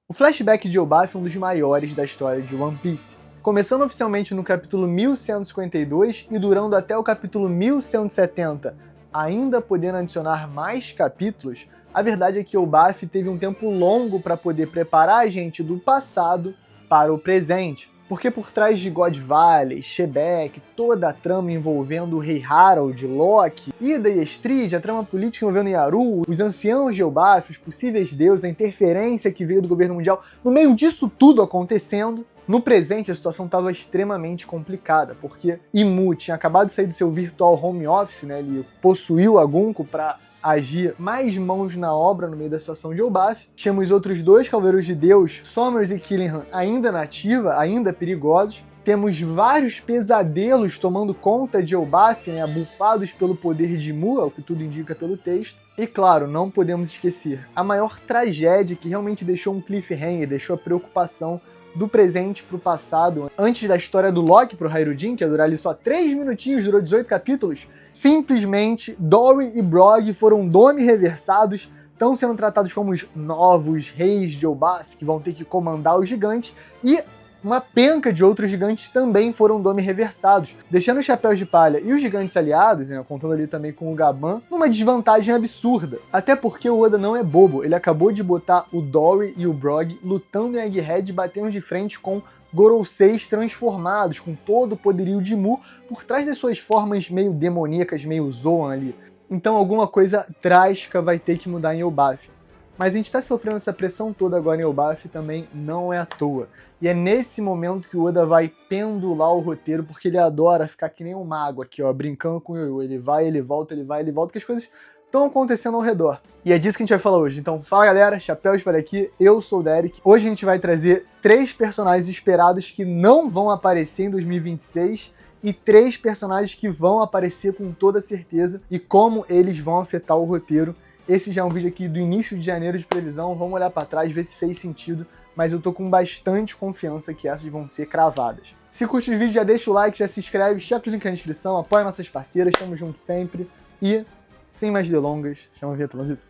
O flashback de Elbaf é um dos maiores da história de One Piece, começando oficialmente no capítulo 1152 e durando até o capítulo 1170, ainda podendo adicionar mais capítulos. A verdade é que Elbaf teve um tempo longo para poder preparar a gente do passado para o presente, porque por trás de God Valley, Shebeck, toda a trama envolvendo o Rei Harold, Loki, Ida e Estrid, a trama política envolvendo Yaru, os anciãos de Elbaf, os possíveis deuses, a interferência que veio do governo mundial, no meio disso tudo acontecendo, no presente a situação estava extremamente complicada, porque Imu tinha acabado de sair do seu virtual home office, né, ele possuiu a Gunko para agir mais mãos na obra no meio da situação de Elbaf. Tínhamos outros dois Cavaleiros de Deus, Sommers e Killingham, ainda na ativa, ainda perigosos. Temos vários pesadelos tomando conta de Elbaf, né, abufados pelo poder de Imu, o que tudo indica pelo texto. E claro, não podemos esquecer a maior tragédia que realmente deixou um cliffhanger, deixou a preocupação do presente pro passado. Antes da história do Loki pro Hairudin, que ia durar ali só 3 minutinhos, durou 18 capítulos, simplesmente Dory e Brog foram Dome reversados, estão sendo tratados como os novos reis de Elbaf, que vão ter que comandar os gigantes, e uma penca de outros gigantes também foram Dome reversados, deixando os Chapéus de Palha e os gigantes aliados, né, contando ali também com o Gaban, numa desvantagem absurda. Até porque o Oda não é bobo, ele acabou de botar o Dory e o Brog lutando em Egghead, batendo de frente com Goroseis transformados, com todo o poderio de Mu, por trás das suas formas meio demoníacas, meio Zoan ali. Então alguma coisa drástica vai ter que mudar em Elbaf. Mas a gente tá sofrendo essa pressão toda agora em Elbaf também não é à toa. E é nesse momento que o Oda vai pendular o roteiro, porque ele adora ficar que nem um mago aqui, ó, brincando com o Yoyo. Ele vai, ele volta, ele vai, ele volta, porque as coisas estão acontecendo ao redor. E é disso que a gente vai falar hoje. Então, fala galera, Chapéus para aqui, eu sou o Derek. Hoje a gente vai trazer 3 personagens esperados que não vão aparecer em 2026 e 3 personagens que vão aparecer com toda certeza e como eles vão afetar o roteiro. Esse já é um vídeo aqui do início de janeiro de previsão, vamos olhar para trás, ver se fez sentido, mas eu tô com bastante confiança que essas vão ser cravadas. Se curte o vídeo, já deixa o like, já se inscreve, checa o link na descrição, apoia nossas parceiras, tamo junto sempre e, sem mais delongas, chama a vinheta, Lanzito.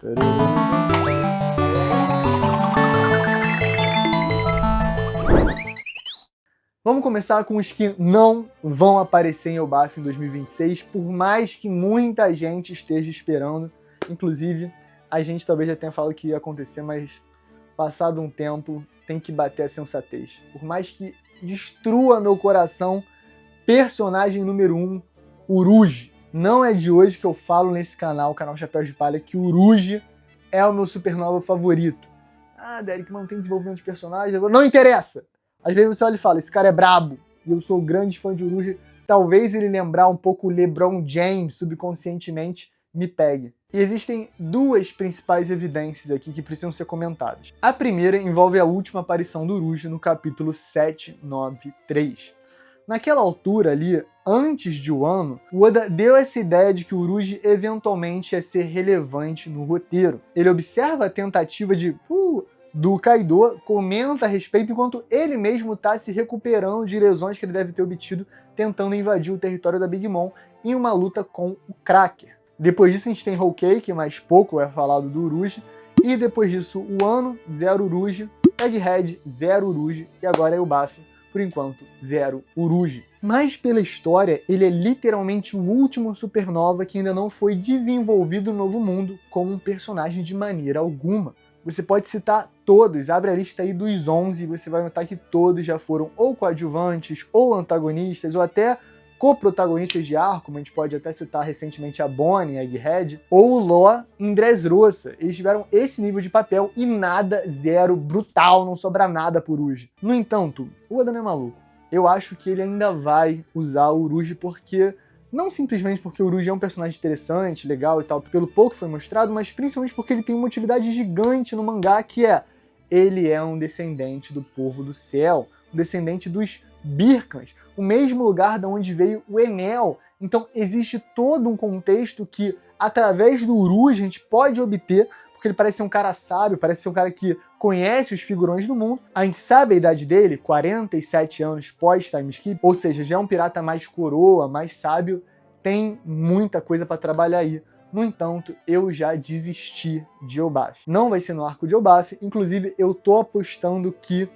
Vamos começar com os que não vão aparecer em Elbaf em 2026, por mais que muita gente esteja esperando. Inclusive, a gente talvez já tenha falado que ia acontecer, mas passado um tempo, tem que bater a sensatez. Por mais que destrua meu coração, personagem número 1, Uruji. Não é de hoje que eu falo nesse canal, o canal Chapéus de Palha, que Uruji é o meu supernova favorito. Ah, Derek, não tem desenvolvimento de personagem. Não interessa! Às vezes você olha e fala, esse cara é brabo, e eu sou grande fã de Uruji. Talvez ele lembrar um pouco o LeBron James subconscientemente me pegue. E existem 2 principais evidências aqui que precisam ser comentadas. A primeira envolve a última aparição do Uruji no capítulo 793. Naquela altura ali, antes de Wano, o Oda deu essa ideia de que o Uruji eventualmente ia ser relevante no roteiro. Ele observa a tentativa do Kaido, comenta a respeito enquanto ele mesmo está se recuperando de lesões que ele deve ter obtido tentando invadir o território da Big Mom em uma luta com o Cracker. Depois disso a gente tem Whole Cake, mais pouco é falado do Uruji, e depois disso o Wano, 0 Uruji, Egghead, 0 Uruji, e agora é o Elbaf, por enquanto, 0 Uruji. Mas pela história, ele é literalmente o último supernova que ainda não foi desenvolvido no Novo Mundo como um personagem de maneira alguma. Você pode citar todos, abre a lista aí dos 11 e você vai notar que todos já foram ou coadjuvantes, ou antagonistas, ou até co-protagonistas de arco, como a gente pode até citar recentemente a Bonnie, Egghead, ou o Law em Dressrosa. Eles tiveram esse nível de papel e nada, 0, brutal, não sobra nada por Uruji. No entanto, o Oda não é maluco. Eu acho que ele ainda vai usar o Uruji porque... não simplesmente porque o Uruji é um personagem interessante, legal e tal, pelo pouco que foi mostrado, mas principalmente porque ele tem uma utilidade gigante no mangá, que é... ele é um descendente do povo do céu, um descendente dos Birkans, o mesmo lugar de onde veio o Enel. Então existe todo um contexto que, através do Uruji, a gente pode obter, porque ele parece ser um cara sábio, parece ser um cara que conhece os figurões do mundo. A gente sabe a idade dele, 47 anos pós-time skip, ou seja, já é um pirata mais coroa, mais sábio, tem muita coisa para trabalhar aí. No entanto, eu já desisti de Elbaf. Não vai ser no arco de Elbaf, inclusive eu tô apostando que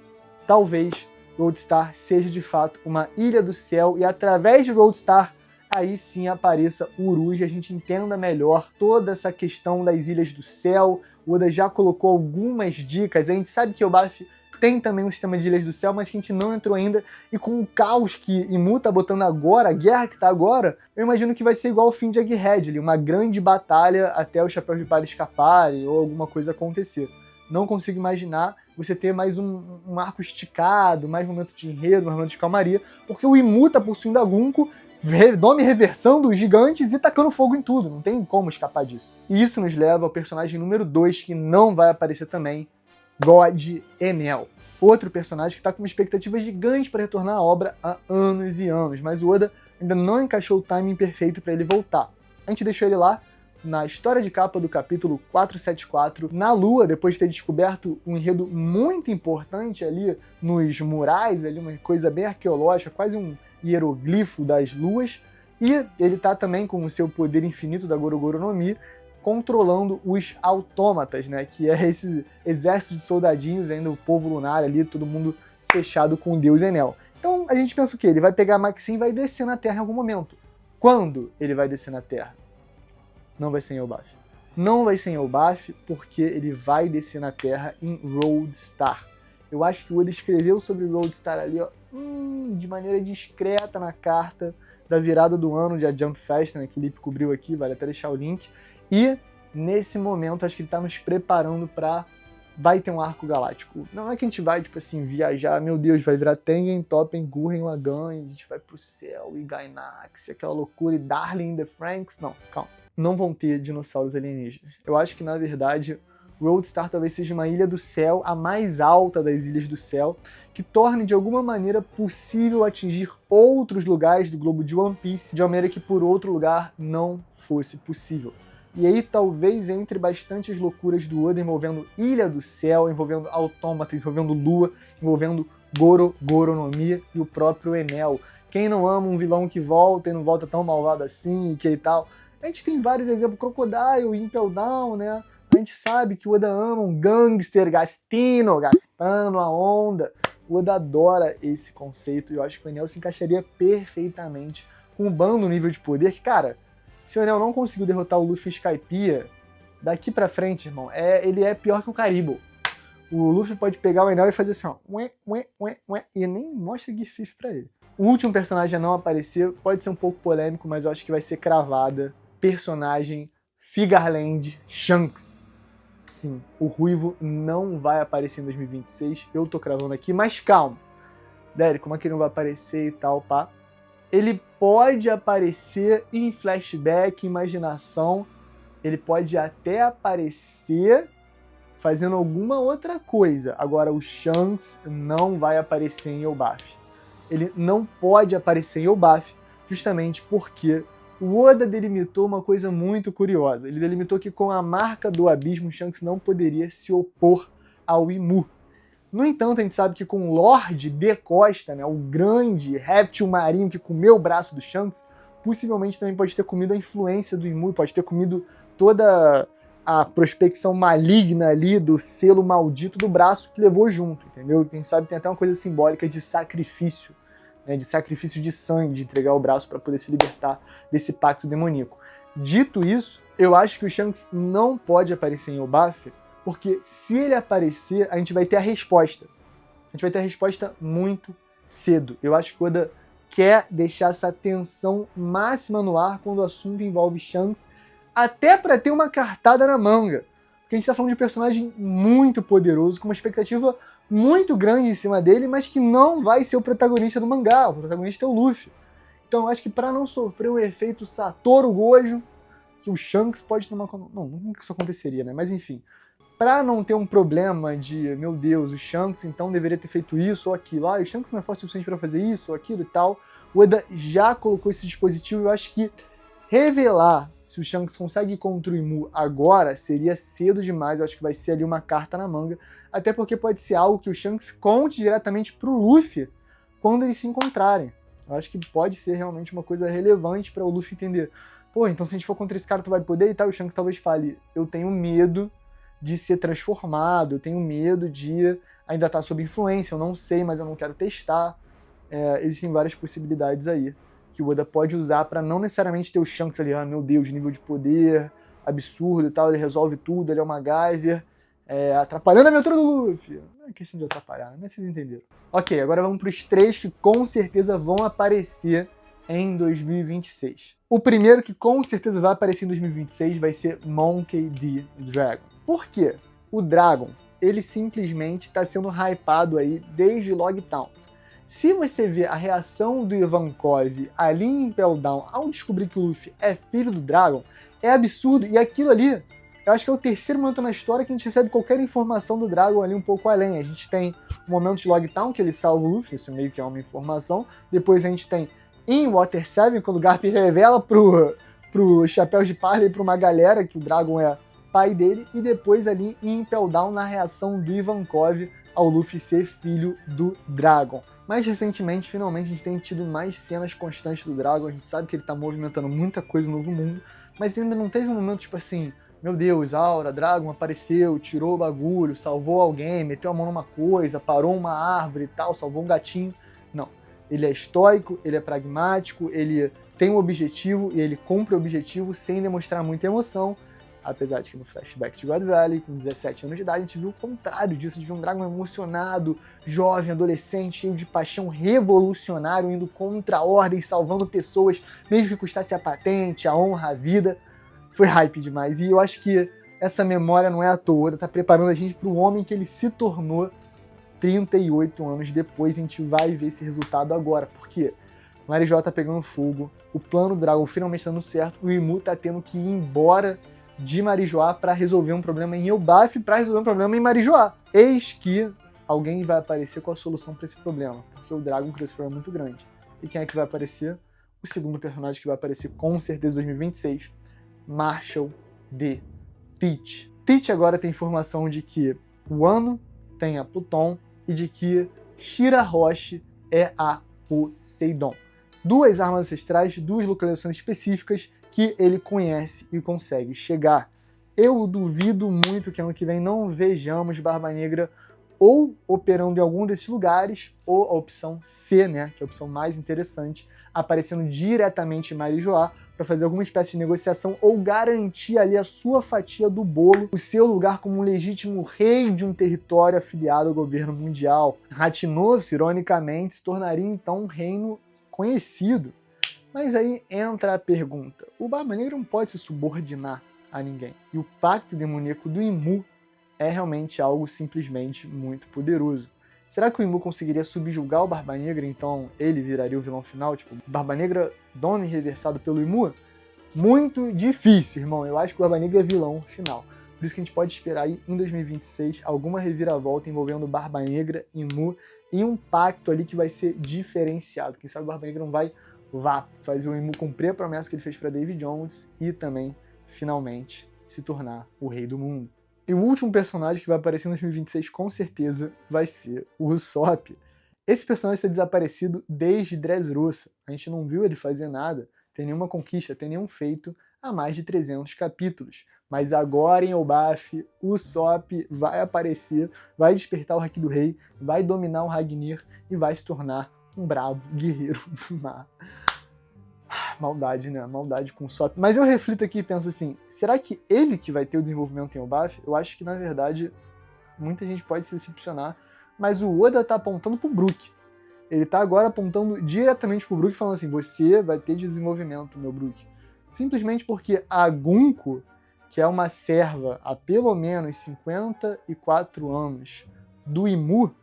talvez Goldstar seja de fato uma ilha do céu e através de Goldstar aí sim apareça o Uruz e a gente entenda melhor toda essa questão das ilhas do céu. O Oda já colocou algumas dicas, a gente sabe que Elbaf tem também um sistema de ilhas do céu, mas que a gente não entrou ainda, e com o caos que Imu tá botando agora, a guerra que tá agora, eu imagino que vai ser igual ao fim de Egghead, ali, uma grande batalha até os Chapéus de Palha escaparem ou alguma coisa acontecer. Não consigo imaginar você ter mais um arco esticado, mais momento de enredo, mais momento de calmaria, porque o Imu tá possuindo a Gunko, Nome reversando os gigantes e tacando fogo em tudo, não tem como escapar disso. E isso nos leva ao personagem número 2, que não vai aparecer também, God Enel. Outro personagem que está com uma expectativa gigante para retornar à obra há anos e anos, mas o Oda ainda não encaixou o timing perfeito para ele voltar. A gente deixou ele lá na história de capa do capítulo 474, na Lua, depois de ter descoberto um enredo muito importante ali nos murais, ali uma coisa bem arqueológica, quase um hieroglifo das luas, e ele tá também com o seu poder infinito da Gorogoro no Mi, controlando os autômatas, né, que é esse exército de soldadinhos, ainda o povo lunar ali, todo mundo fechado com o Deus Enel. Então a gente pensa o quê? Ele vai pegar a Maxim e vai descer na Terra em algum momento. Quando ele vai descer na Terra? Não vai ser em Elbaf. Não vai ser em Elbaf porque ele vai descer na Terra em Roadstar. Eu acho que o Oda escreveu sobre Roadstar ali, ó, de maneira discreta na carta da virada do ano de A Jump Fest, né, que o Lipe cobriu aqui, vale até deixar o link. E nesse momento acho que ele tá nos preparando pra... vai ter um arco galáctico. Não é que a gente vai, tipo assim, viajar, meu Deus, vai virar Tengen, Toppen, Gurren Lagann, e a gente vai pro céu, e Gainax, aquela loucura, e Darling in the Franxx. Não, calma. Não vão ter dinossauros alienígenas. Eu acho que, na verdade, Roadstar talvez seja uma ilha do céu, a mais alta das ilhas do céu, que torne de alguma maneira possível atingir outros lugares do globo de One Piece, de uma maneira que por outro lugar não fosse possível. E aí talvez entre bastantes loucuras do Oda envolvendo Ilha do Céu, envolvendo Autômata, envolvendo Lua, envolvendo Goro no Mi e o próprio Enel. Quem não ama um vilão que volta e não volta tão malvado assim, que e tal. A gente tem vários exemplos, Crocodile, Impel Down, né? A gente sabe que o Oda ama um gangster gastando a onda. O Oda adora esse conceito e eu acho que o Enel se encaixaria perfeitamente com o bando no nível de poder que, cara, se o Enel não conseguiu derrotar o Luffy em Skypiea, daqui pra frente, irmão, ele é pior que o Caribou. O Luffy pode pegar o Enel e fazer assim, ó, e nem mostra Gift pra ele. O último personagem a não aparecer pode ser um pouco polêmico, mas eu acho que vai ser cravada. Personagem Figarland Shanks. Sim, o Ruivo não vai aparecer em 2026, eu tô cravando aqui, mas calma. Derek, como é que ele não vai aparecer e tal, pá? Ele pode aparecer em flashback, imaginação, ele pode até aparecer fazendo alguma outra coisa. Agora, o Shanks não vai aparecer em Elbaf. Ele não pode aparecer em Elbaf, justamente porque o Oda delimitou uma coisa muito curiosa. Ele delimitou que com a marca do abismo, Shanks não poderia se opor ao Imu. No entanto, a gente sabe que com o Lorde de Costa, né, o grande réptil marinho que comeu o braço do Shanks, possivelmente também pode ter comido a influência do Imu, pode ter comido toda a prospecção maligna ali do selo maldito do braço que levou junto, entendeu? Quem sabe tem até uma coisa simbólica de sacrifício, né, de sacrifício de sangue, de entregar o braço para poder se libertar desse pacto demoníaco. Dito isso, eu acho que o Shanks não pode aparecer em Elbaf, porque se ele aparecer, a gente vai ter a resposta. A gente vai ter a resposta muito cedo. Eu acho que o Oda quer deixar essa tensão máxima no ar quando o assunto envolve Shanks, até para ter uma cartada na manga. Porque a gente tá falando de um personagem muito poderoso, com uma expectativa muito grande em cima dele, mas que não vai ser o protagonista do mangá. O protagonista é o Luffy. Então eu acho que para não sofrer o efeito Satoru Gojo, que o Shanks pode tomar... Não, nunca isso aconteceria, né? Mas enfim... Pra não ter um problema de, meu Deus, o Shanks então deveria ter feito isso ou aquilo, o Shanks não é forte o suficiente pra fazer isso ou aquilo e tal, o Oda já colocou esse dispositivo e eu acho que revelar se o Shanks consegue ir contra o Imu agora seria cedo demais, eu acho que vai ser ali uma carta na manga, até porque pode ser algo que o Shanks conte diretamente pro Luffy quando eles se encontrarem. Eu acho que pode ser realmente uma coisa relevante para o Luffy entender. pô, então se a gente for contra esse cara tu vai poder e tal, o Shanks talvez fale, eu tenho medo de ser transformado, eu tenho medo de ainda estar sob influência, eu não sei, mas eu não quero testar. Existem várias possibilidades aí que o Oda pode usar para não necessariamente ter o Shanks ali, ah, meu Deus, nível de poder absurdo e tal, ele resolve tudo, ele é o MacGyver, atrapalhando a aventura do Luffy. Não é questão de atrapalhar, mas vocês entenderam. Ok, agora vamos para os 3 que com certeza vão aparecer em 2026. O primeiro que com certeza vai aparecer em 2026 vai ser Monkey D. Dragon. Por quê? O Dragon, ele simplesmente está sendo hypado aí desde Logtown. Se você vê a reação do Ivankov ali em Impel Down ao descobrir que o Luffy é filho do Dragon, é absurdo. E aquilo ali, eu acho que é o terceiro momento na história que a gente recebe qualquer informação do Dragon ali um pouco além. A gente tem o momento de Logtown, que ele salva o Luffy, isso meio que é uma informação. Depois a gente tem em Water 7, quando o Garp revela pro Chapéu de Palha e pra uma galera que o Dragon é pai dele. E depois ali em Impel Down, na reação do Ivankov ao Luffy ser filho do Dragon. Mais recentemente, finalmente, a gente tem tido mais cenas constantes do Dragon. A gente sabe que ele tá movimentando muita coisa no Novo Mundo, mas ainda não teve um momento tipo assim, meu Deus, Aura, Dragon apareceu, tirou o bagulho, salvou alguém, meteu a mão numa coisa, parou uma árvore e tal, salvou um gatinho. Não. Ele é estoico, ele é pragmático, ele tem um objetivo e ele cumpre o objetivo sem demonstrar muita emoção. Apesar de que no flashback de God Valley, com 17 anos de idade, a gente viu o contrário disso, a gente viu um Dragon emocionado, jovem, adolescente, cheio de paixão, revolucionário, indo contra a ordem, salvando pessoas, mesmo que custasse a patente, a honra, a vida. Foi hype demais. E eu acho que essa memória não é à toa, tá preparando a gente para o homem que ele se tornou 38 anos depois. A gente vai ver esse resultado agora, porque o Marijó tá pegando fogo, o plano do Dragon finalmente dando certo, o Imu tá tendo que ir embora de Marijoá para resolver um problema em Elbaf, para resolver um problema em Marijoá. Eis que alguém vai aparecer com a solução para esse problema, porque o Dragon criou esse problema muito grande. E quem é que vai aparecer? O segundo personagem que vai aparecer com certeza em 2026, Marshall D. Teach. Teach agora tem informação de que o Wano tem a Pluton e de que Shirahoshi é a Poseidon. Duas armas ancestrais, duas localizações específicas que ele conhece e consegue chegar. Eu duvido muito que ano que vem não vejamos Barba Negra ou operando em algum desses lugares, ou a opção C, né, que é a opção mais interessante, aparecendo diretamente em Marijoá para fazer alguma espécie de negociação ou garantir ali a sua fatia do bolo, o seu lugar como um legítimo rei de um território afiliado ao governo mundial. Ratinoso, ironicamente, se tornaria então um reino conhecido. Mas aí entra a pergunta, o Barba Negra não pode se subordinar a ninguém, e o pacto demoníaco do Imu é realmente algo simplesmente muito poderoso. Será que o Imu conseguiria subjugar o Barba Negra, então ele viraria o vilão final? Tipo, Barba Negra, dono e reversado pelo Imu? Muito difícil, irmão. Eu acho que o Barba Negra é vilão final. Por isso que a gente pode esperar aí em 2026 alguma reviravolta envolvendo Barba Negra, Imu e um pacto ali que vai ser diferenciado. Quem sabe o Barba Negra não vai fazer o Imu cumprir a promessa que ele fez para Davy Jones e também, finalmente, se tornar o rei do mundo. E o último personagem que vai aparecer em 2026 com certeza vai ser o Usopp. Esse personagem está desaparecido desde Dressrosa. A gente não viu ele fazer nada, tem nenhuma conquista, tem nenhum feito há mais de 300 capítulos. Mas agora em Elbaf, o Usopp vai aparecer, vai despertar o Haki do Rei, vai dominar o Ragnir e vai se tornar um bravo guerreiro do mar. Maldade, né? Maldade com o Usopp. Mas eu reflito aqui e penso assim, será que ele que vai ter o desenvolvimento em Elbaf? Eu acho que, na verdade, muita gente pode se decepcionar, mas o Oda tá apontando pro Brook. Ele tá agora apontando diretamente pro Brook, falando assim, você vai ter desenvolvimento, meu Brook. Simplesmente porque a Gunko, que é uma serva há pelo menos 54 anos do Imu,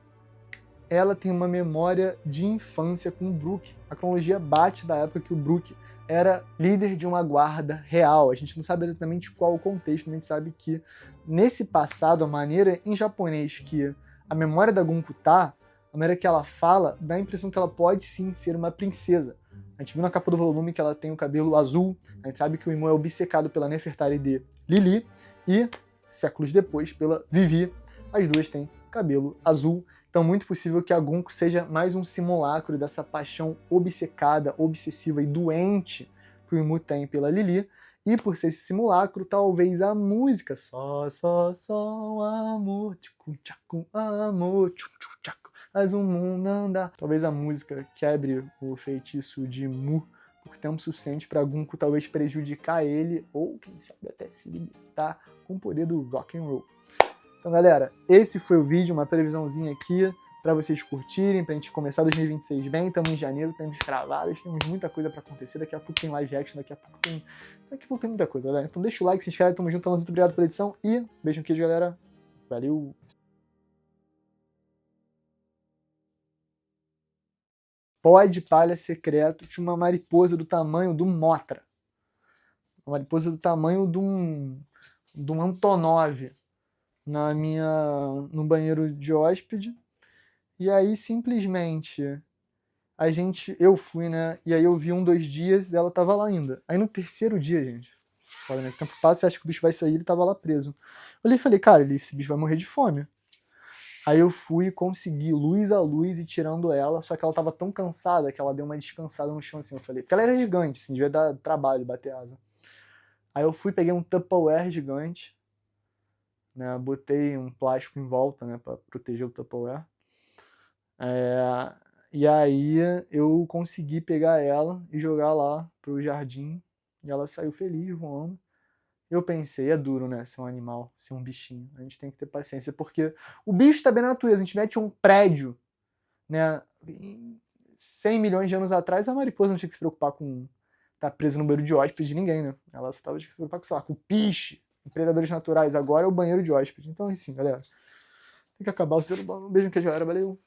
ela tem uma memória de infância com o Brook. A cronologia bate da época que o Brook era líder de uma guarda real. A gente não sabe exatamente qual o contexto, a gente sabe que nesse passado, a maneira em japonês que a memória da Gunko tá, a maneira que ela fala, dá a impressão que ela pode sim ser uma princesa. A gente viu na capa do volume que ela tem o cabelo azul, a gente sabe que o Imu é obcecado pela Nefertari de Lili e, séculos depois, pela Vivi. As duas têm cabelo azul. Então, muito possível que a Gunko seja mais um simulacro dessa paixão obcecada, obsessiva e doente que o Imu tem pela Lili, e por ser esse simulacro, talvez a música só, amor, tchucu, tchacu, amor, tchucu, tchacu, faz o mundo andar. Talvez a música quebre o feitiço de Mu por tempo suficiente para Gunko talvez prejudicar ele, ou quem sabe até se limitar com o poder do rock and roll. Então, galera, esse foi o vídeo, uma previsãozinha aqui para vocês curtirem, pra gente começar 2026 bem. Estamos em janeiro, temos cravadas, temos muita coisa para acontecer. Daqui a pouco tem live action, daqui a pouco tem muita coisa, galera. Então deixa o like, se inscreve, tamo junto, tamo junto, obrigado pela edição e beijo no queijo, galera. Valeu! Pó de palha secreto de uma mariposa do tamanho do Mothra. Uma mariposa do tamanho de um Antonov no banheiro de hóspede. E aí, simplesmente, eu fui, né? E aí eu vi 2 dias e ela tava lá ainda. Aí no terceiro dia, gente, olha, né? O tempo passa, você acha que o bicho vai sair, ele tava lá preso. Eu olhei e falei, cara, esse bicho vai morrer de fome. Aí eu fui e consegui, luz a luz, e tirando ela, só que ela tava tão cansada que ela deu uma descansada no chão, assim, eu falei, porque ela era gigante, assim, devia dar trabalho bater asa. Aí eu fui, peguei um Tupperware gigante, né, botei um plástico em volta, né, pra proteger o Tupperware. E aí eu consegui pegar ela e jogar lá pro jardim, e ela saiu feliz, voando. Eu pensei, é duro, né, ser um animal, ser um bichinho. A gente tem que ter paciência, porque o bicho tá bem na natureza. A gente mete um prédio, né, 100 milhões de anos atrás, a mariposa não tinha que se preocupar com estar presa no banheiro de hóspede de ninguém, né? Ela só tava se preocupar com, sei lá, com o piche, com predadores naturais. Agora é o banheiro de hóspede. Então, assim, galera, tem que acabar o ser humano. Um beijo no queijo, galera. Valeu!